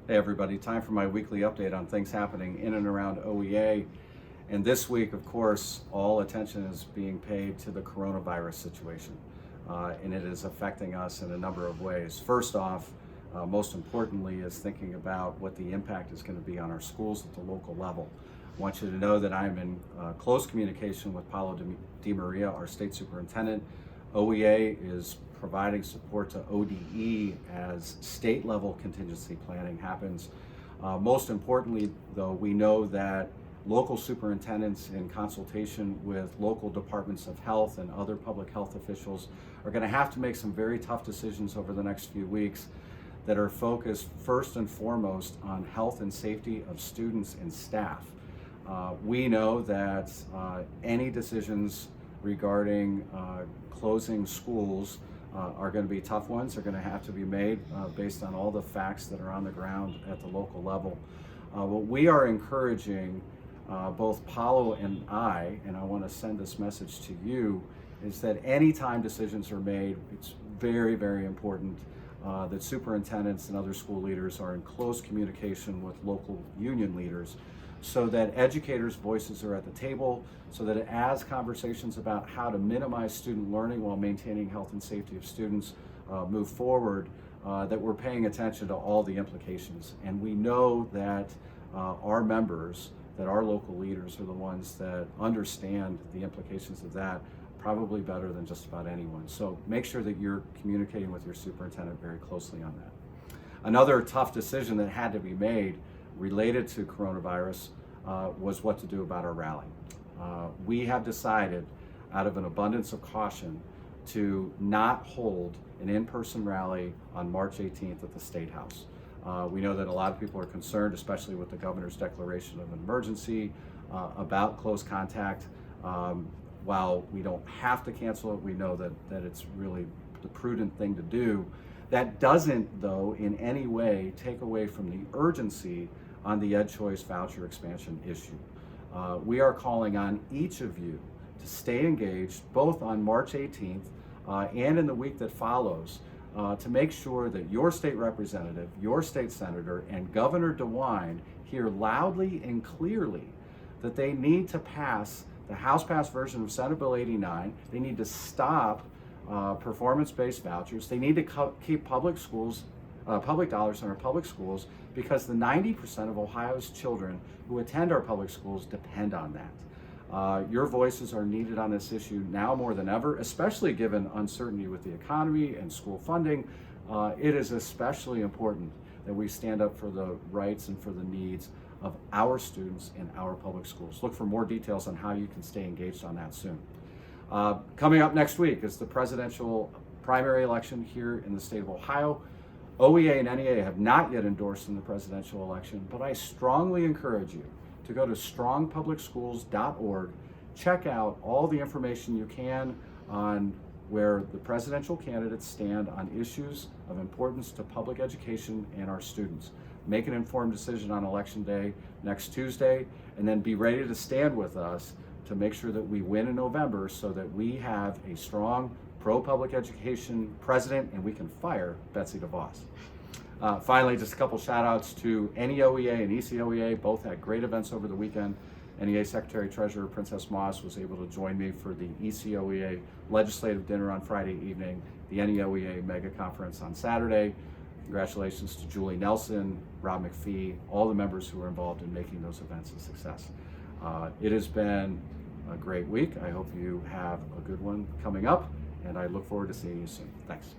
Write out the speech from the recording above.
Hey everybody, time for my weekly update on things happening in and around OEA. And this week, of course, all attention is being paid to the coronavirus situation. And it is affecting us in a number of ways. First off, most importantly, is thinking about what the impact is going to be on our schools at the local level. I want you to know that I'm in close communication with Paulo DeMaria, our state superintendent. OEA is providing support to ODE as state level contingency planning happens. Most importantly, though, we know that local superintendents in consultation with local departments of health and other public health officials are going to have to make some very tough decisions over the next few weeks that are focused first and foremost on health and safety of students and staff. We know that any decisions regarding closing schools are going to be tough ones. They're going to have to be made based on all the facts that are on the ground at the local level. What we are encouraging both Paulo and I want to send this message to you, is that anytime decisions are made, it's very, very important that superintendents and other school leaders are in close communication with local union leaders, so that educators' voices are at the table, so that as conversations about how to minimize student learning while maintaining health and safety of students move forward, that we're paying attention to all the implications. And we know that our members, that our local leaders are the ones that understand the implications of that probably better than just about anyone. So make sure that you're communicating with your superintendent very closely on that. Another tough decision that had to be made related to coronavirus was what to do about our rally. We have decided, out of an abundance of caution, to not hold an in-person rally on March 18th at the State House. We know that a lot of people are concerned, especially with the governor's declaration of an emergency, about close contact. While we don't have to cancel it, we know that it's really the prudent thing to do. That doesn't, though, in any way take away from the urgency on the EdChoice voucher expansion issue. We are calling on each of you to stay engaged both on March 18th and in the week that follows to make sure that your state representative, your state senator, and Governor DeWine hear loudly and clearly that they need to pass the House-passed version of Senate Bill 89. They need to stop performance-based vouchers. They need to keep public schools, public dollars in our public schools, because the 90% of Ohio's children who attend our public schools depend on that. Your voices are needed on this issue now more than ever, especially given uncertainty with the economy and school funding. It is especially important that we stand up for the rights and for the needs of our students in our public schools. Look for more details on how you can stay engaged on that soon. Coming up next week is the presidential primary election here in the state of Ohio. OEA and NEA have not yet endorsed in the presidential election, but I strongly encourage you to go to strongpublicschools.org, check out all the information you can on where the presidential candidates stand on issues of importance to public education and our students. Make an informed decision on Election Day next Tuesday, and then be ready to stand with us to make sure that we win in November, so that we have a strong pro-public education president and we can fire Betsy DeVos. Finally, just a couple shout outs to NEOEA and ECOEA. Both had great events over the weekend. NEA Secretary Treasurer Princess Moss was able to join me for the ECOEA legislative dinner on Friday evening, the NEOEA mega conference on Saturday. Congratulations to Julie Nelson, Rob McPhee, all the members who were involved in making those events a success. It has been a great week. I hope you have a good one coming up, and I look forward to seeing you soon. Thanks.